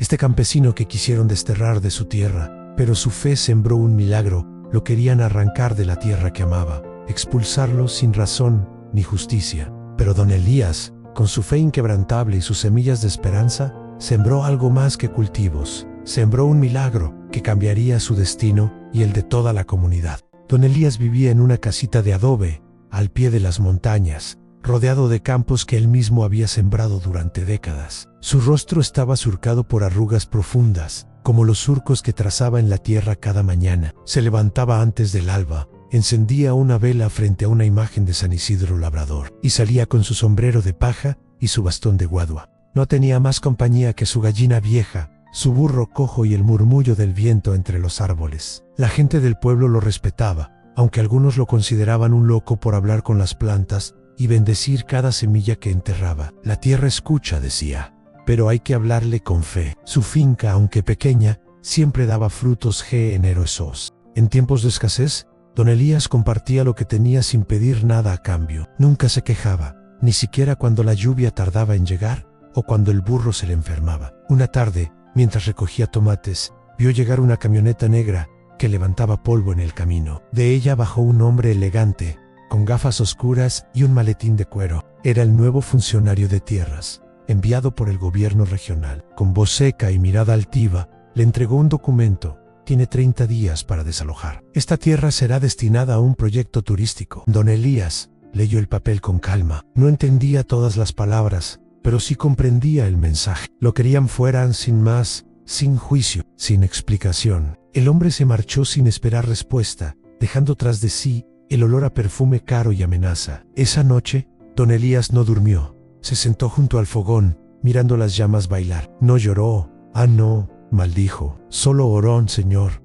Este campesino que quisieron desterrar de su tierra, pero su fe sembró un milagro, lo querían arrancar de la tierra que amaba, expulsarlo sin razón ni justicia. Pero don Elías, con su fe inquebrantable y sus semillas de esperanza, sembró algo más que cultivos. Sembró un milagro que cambiaría su destino y el de toda la comunidad. Don Elías vivía en una casita de adobe, al pie de las montañas, rodeado de campos que él mismo había sembrado durante décadas. Su rostro estaba surcado por arrugas profundas, como los surcos que trazaba en la tierra cada mañana. Se levantaba antes del alba, encendía una vela frente a una imagen de San Isidro Labrador, y salía con su sombrero de paja y su bastón de guadua. No tenía más compañía que su gallina vieja, su burro cojo y el murmullo del viento entre los árboles. La gente del pueblo lo respetaba, aunque algunos lo consideraban un loco por hablar con las plantas y bendecir cada semilla que enterraba. La tierra escucha, decía, pero hay que hablarle con fe. Su finca, aunque pequeña, siempre daba frutos generosos. En tiempos de escasez, don Elías compartía lo que tenía sin pedir nada a cambio. Nunca se quejaba, ni siquiera cuando la lluvia tardaba en llegar o cuando el burro se le enfermaba. Una tarde, mientras recogía tomates, vio llegar una camioneta negra que levantaba polvo en el camino. De ella bajó un hombre elegante, con gafas oscuras y un maletín de cuero. Era el nuevo funcionario de tierras, enviado por el gobierno regional. Con voz seca y mirada altiva, le entregó un documento. Tiene 30 días para desalojar. Esta tierra será destinada a un proyecto turístico. Don Elías leyó el papel con calma. No entendía todas las palabras, pero sí comprendía el mensaje. Lo querían fuera sin más, sin juicio, sin explicación. El hombre se marchó sin esperar respuesta, dejando tras de sí el olor a perfume caro y amenaza. Esa noche, don Elías no durmió. Se sentó junto al fogón, mirando las llamas bailar. No lloró. Ah, no, maldijo. Solo oró: Señor,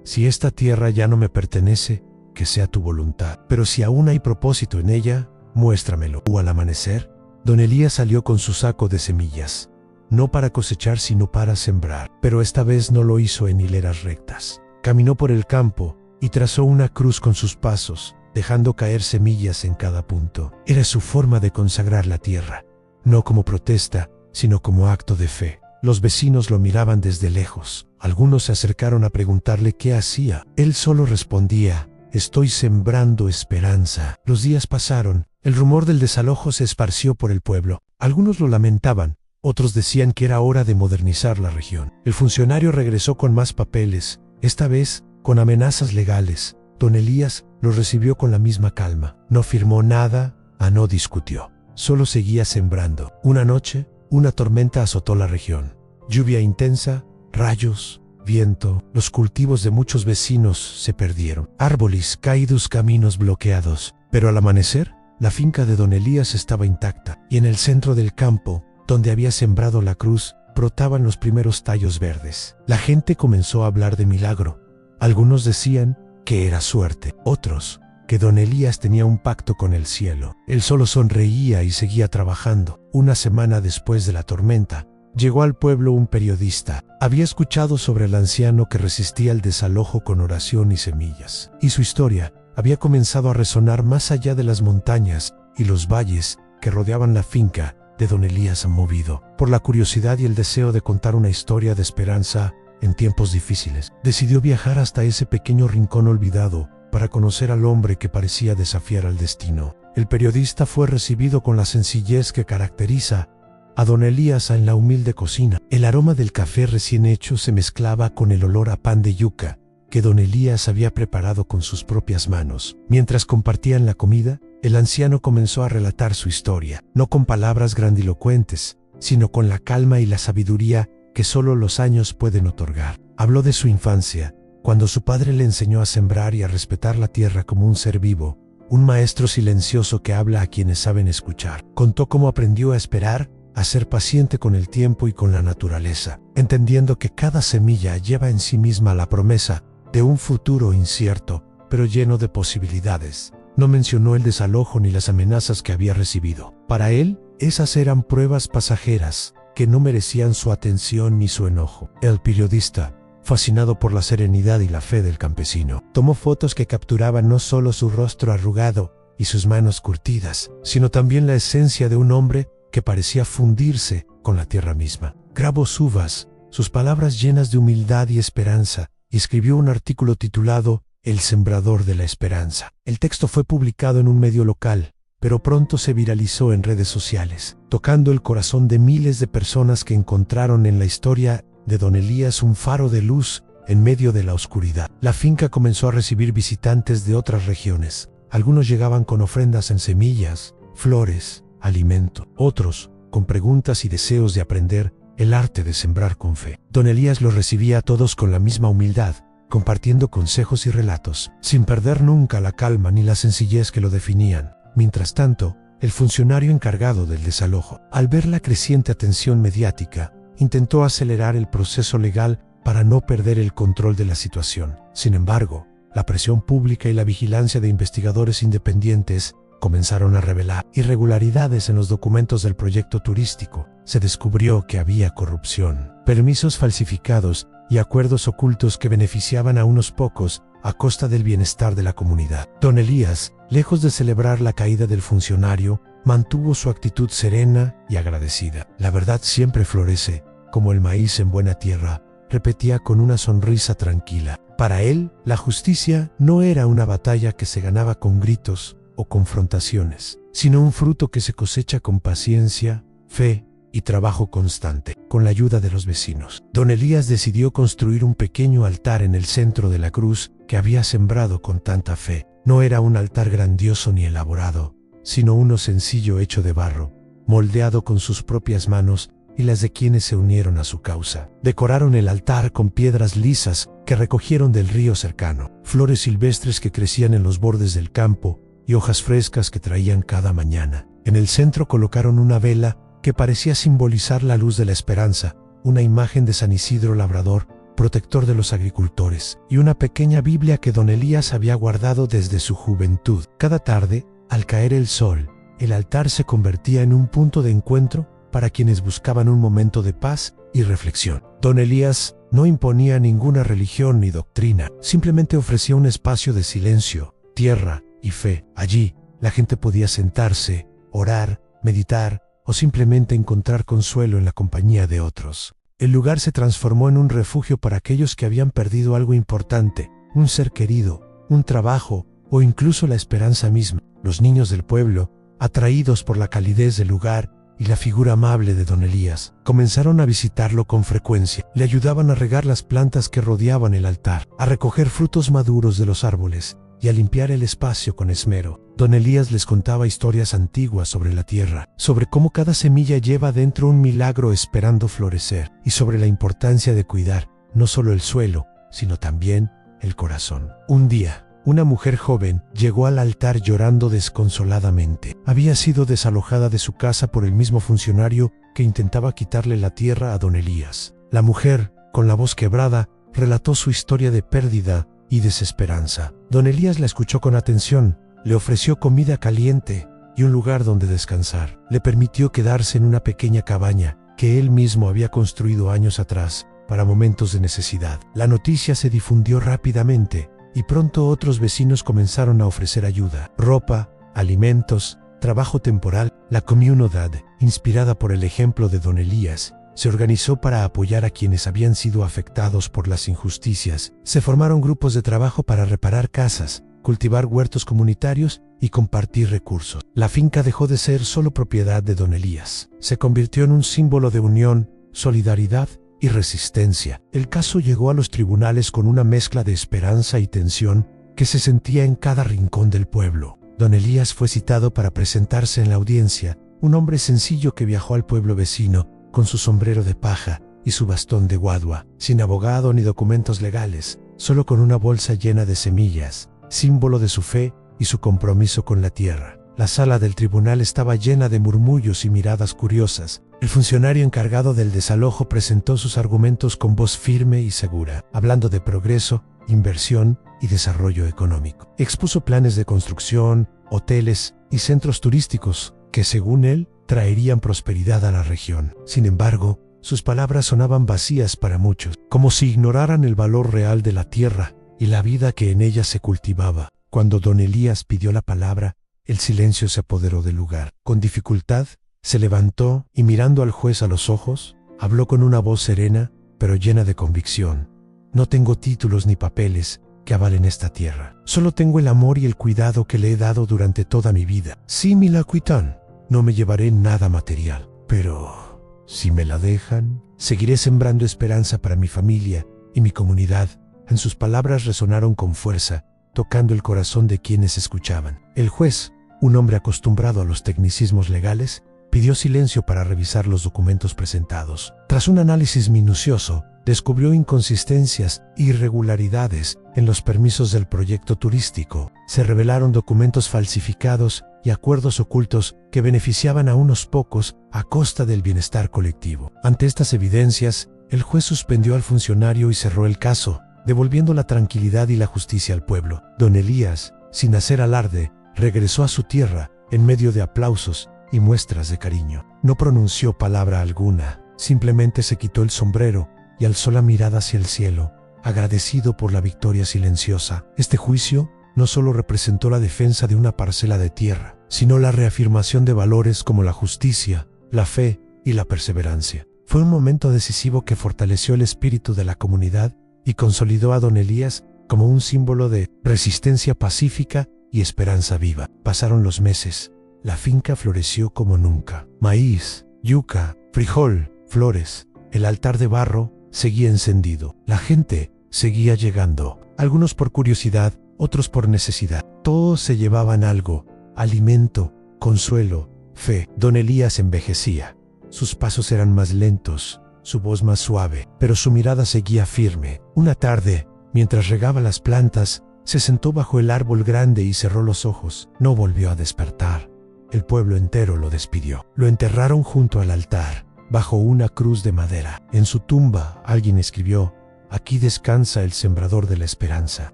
si esta tierra ya no me pertenece, que sea tu voluntad. Pero si aún hay propósito en ella, muéstramelo. O al amanecer, don Elías salió con su saco de semillas. No para cosechar, sino para sembrar. Pero esta vez no lo hizo en hileras rectas. Caminó por el campo y trazó una cruz con sus pasos, dejando caer semillas en cada punto. Era su forma de consagrar la tierra, no como protesta, sino como acto de fe. Los vecinos lo miraban desde lejos. Algunos se acercaron a preguntarle qué hacía. Él solo respondía: estoy sembrando esperanza. Los días pasaron. El rumor del desalojo se esparció por el pueblo. Algunos lo lamentaban. Otros decían que era hora de modernizar la región. El funcionario regresó con más papeles, esta vez con amenazas legales. Don Elías los recibió con la misma calma. No firmó nada, no discutió. Solo seguía sembrando. Una noche, una tormenta azotó la región. Lluvia intensa, rayos, viento. Los cultivos de muchos vecinos se perdieron. Árboles caídos, caminos bloqueados. Pero al amanecer, la finca de don Elías estaba intacta. Y en el centro del campo, donde había sembrado la cruz, brotaban los primeros tallos verdes. La gente comenzó a hablar de milagro. Algunos decían que era suerte, otros que don Elías tenía un pacto con el cielo. Él solo sonreía y seguía trabajando. Una semana después de la tormenta, llegó al pueblo un periodista. Había escuchado sobre el anciano que resistía el desalojo con oración y semillas. Y su historia había comenzado a resonar más allá de las montañas y los valles que rodeaban la finca de don Elías. Movido por la curiosidad y el deseo de contar una historia de esperanza en tiempos difíciles, decidió viajar hasta ese pequeño rincón olvidado para conocer al hombre que parecía desafiar al destino. El periodista fue recibido con la sencillez que caracteriza a don Elías en la humilde cocina. El aroma del café recién hecho se mezclaba con el olor a pan de yuca que don Elías había preparado con sus propias manos. Mientras compartían la comida, el anciano comenzó a relatar su historia, no con palabras grandilocuentes, sino con la calma y la sabiduría que solo los años pueden otorgar. Habló de su infancia, cuando su padre le enseñó a sembrar y a respetar la tierra como un ser vivo, un maestro silencioso que habla a quienes saben escuchar. Contó cómo aprendió a esperar, a ser paciente con el tiempo y con la naturaleza, entendiendo que cada semilla lleva en sí misma la promesa de un futuro incierto, pero lleno de posibilidades. No mencionó el desalojo ni las amenazas que había recibido. Para él, esas eran pruebas pasajeras, que no merecían su atención ni su enojo. El periodista, fascinado por la serenidad y la fe del campesino, tomó fotos que capturaban no solo su rostro arrugado y sus manos curtidas, sino también la esencia de un hombre que parecía fundirse con la tierra misma. Grabó uvas, sus palabras llenas de humildad y esperanza, y escribió un artículo titulado El sembrador de la esperanza. El texto fue publicado en un medio local, pero pronto se viralizó en redes sociales, tocando el corazón de miles de personas que encontraron en la historia de Don Elías un faro de luz en medio de la oscuridad. La finca comenzó a recibir visitantes de otras regiones. Algunos llegaban con ofrendas en semillas, flores, alimento. Otros, con preguntas y deseos de aprender el arte de sembrar con fe. Don Elías los recibía a todos con la misma humildad, compartiendo consejos y relatos, sin perder nunca la calma ni la sencillez que lo definían. Mientras tanto, el funcionario encargado del desalojo, al ver la creciente atención mediática, intentó acelerar el proceso legal para no perder el control de la situación. Sin embargo, la presión pública y la vigilancia de investigadores independientes comenzaron a revelar irregularidades en los documentos del proyecto turístico. Se descubrió que había corrupción, permisos falsificados y acuerdos ocultos que beneficiaban a unos pocos a costa del bienestar de la comunidad. Don Elías, lejos de celebrar la caída del funcionario, mantuvo su actitud serena y agradecida. La verdad siempre florece, como el maíz en buena tierra, repetía con una sonrisa tranquila. Para él, la justicia no era una batalla que se ganaba con gritos o confrontaciones, sino un fruto que se cosecha con paciencia, fe y trabajo constante. Con la ayuda de los vecinos, Don Elías decidió construir un pequeño altar en el centro de la cruz que había sembrado con tanta fe. No era un altar grandioso ni elaborado, sino uno sencillo hecho de barro, moldeado con sus propias manos y las de quienes se unieron a su causa. Decoraron el altar con piedras lisas que recogieron del río cercano, flores silvestres que crecían en los bordes del campo y hojas frescas que traían cada mañana. En el centro colocaron una vela que parecía simbolizar la luz de la esperanza, una imagen de San Isidro Labrador, protector de los agricultores, y una pequeña Biblia que Don Elías había guardado desde su juventud. Cada tarde, al caer el sol, el altar se convertía en un punto de encuentro para quienes buscaban un momento de paz y reflexión. Don Elías no imponía ninguna religión ni doctrina, simplemente ofrecía un espacio de silencio, tierra y fe. Allí, la gente podía sentarse, orar, meditar o simplemente encontrar consuelo en la compañía de otros. El lugar se transformó en un refugio para aquellos que habían perdido algo importante, un ser querido, un trabajo o incluso la esperanza misma. Los niños del pueblo, atraídos por la calidez del lugar y la figura amable de Don Elías, comenzaron a visitarlo con frecuencia. Le ayudaban a regar las plantas que rodeaban el altar, a recoger frutos maduros de los árboles y a limpiar el espacio con esmero. Don Elías les contaba historias antiguas sobre la tierra, sobre cómo cada semilla lleva dentro un milagro esperando florecer, y sobre la importancia de cuidar no solo el suelo, sino también el corazón. Un día, una mujer joven llegó al altar llorando desconsoladamente. Había sido desalojada de su casa por el mismo funcionario que intentaba quitarle la tierra a Don Elías. La mujer, con la voz quebrada, relató su historia de pérdida y desesperanza. Don Elías la escuchó con atención, le ofreció comida caliente y un lugar donde descansar. Le permitió quedarse en una pequeña cabaña que él mismo había construido años atrás para momentos de necesidad. La noticia se difundió rápidamente y pronto otros vecinos comenzaron a ofrecer ayuda, ropa, alimentos, trabajo temporal. La comunidad, inspirada por el ejemplo de Don Elías, se organizó para apoyar a quienes habían sido afectados por las injusticias. Se formaron grupos de trabajo para reparar casas, cultivar huertos comunitarios y compartir recursos. La finca dejó de ser solo propiedad de Don Elías. Se convirtió en un símbolo de unión, solidaridad y resistencia. El caso llegó a los tribunales con una mezcla de esperanza y tensión que se sentía en cada rincón del pueblo. Don Elías fue citado para presentarse en la audiencia, un hombre sencillo que viajó al pueblo vecino con su sombrero de paja y su bastón de guadua, sin abogado ni documentos legales, solo con una bolsa llena de semillas, símbolo de su fe y su compromiso con la tierra. La sala del tribunal estaba llena de murmullos y miradas curiosas. El funcionario encargado del desalojo presentó sus argumentos con voz firme y segura, hablando de progreso, inversión y desarrollo económico. Expuso planes de construcción, hoteles y centros turísticos que, según él, traerían prosperidad a la región. Sin embargo, sus palabras sonaban vacías para muchos, como si ignoraran el valor real de la tierra y la vida que en ella se cultivaba. Cuando Don Elías pidió la palabra, el silencio se apoderó del lugar. Con dificultad, se levantó y mirando al juez a los ojos, habló con una voz serena pero llena de convicción. No tengo títulos ni papeles que avalen esta tierra. Solo tengo el amor y el cuidado que le he dado durante toda mi vida. Si me la quitan, no me llevaré nada material, pero si me la dejan, seguiré sembrando esperanza para mi familia y mi comunidad. En sus palabras resonaron con fuerza, tocando el corazón de quienes escuchaban. El juez, un hombre acostumbrado a los tecnicismos legales, pidió silencio para revisar los documentos presentados. Tras un análisis minucioso, descubrió inconsistencias e irregularidades en los permisos del proyecto turístico. Se revelaron documentos falsificados y acuerdos ocultos que beneficiaban a unos pocos a costa del bienestar colectivo. Ante estas evidencias, el juez suspendió al funcionario y cerró el caso, devolviendo la tranquilidad y la justicia al pueblo. Don Elías, sin hacer alarde, regresó a su tierra en medio de aplausos y muestras de cariño. No pronunció palabra alguna, simplemente se quitó el sombrero y alzó la mirada hacia el cielo, agradecido por la victoria silenciosa. Este juicio no solo representó la defensa de una parcela de tierra, sino la reafirmación de valores como la justicia, la fe y la perseverancia. Fue un momento decisivo que fortaleció el espíritu de la comunidad y consolidó a Don Elías como un símbolo de resistencia pacífica y esperanza viva. Pasaron los meses. La finca floreció como nunca. Maíz, yuca, frijol, flores. El altar de barro seguía encendido. La gente seguía llegando, algunos por curiosidad, otros por necesidad. Todos se llevaban algo: alimento, consuelo, fe. Don Elías envejecía. Sus pasos eran más lentos, su voz más suave, pero su mirada seguía firme. Una tarde, mientras regaba las plantas, se sentó bajo el árbol grande y cerró los ojos. No volvió a despertar. El pueblo entero lo despidió. Lo enterraron junto al altar, bajo una cruz de madera. En su tumba, alguien escribió: «Aquí descansa el sembrador de la esperanza».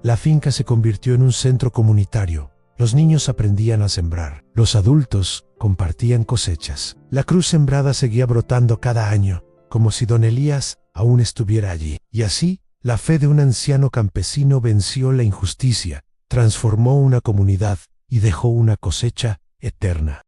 La finca se convirtió en un centro comunitario. Los niños aprendían a sembrar. Los adultos compartían cosechas. La cruz sembrada seguía brotando cada año, como si Don Elías aún estuviera allí. Y así, la fe de un anciano campesino venció la injusticia, transformó una comunidad y dejó una cosecha eterna.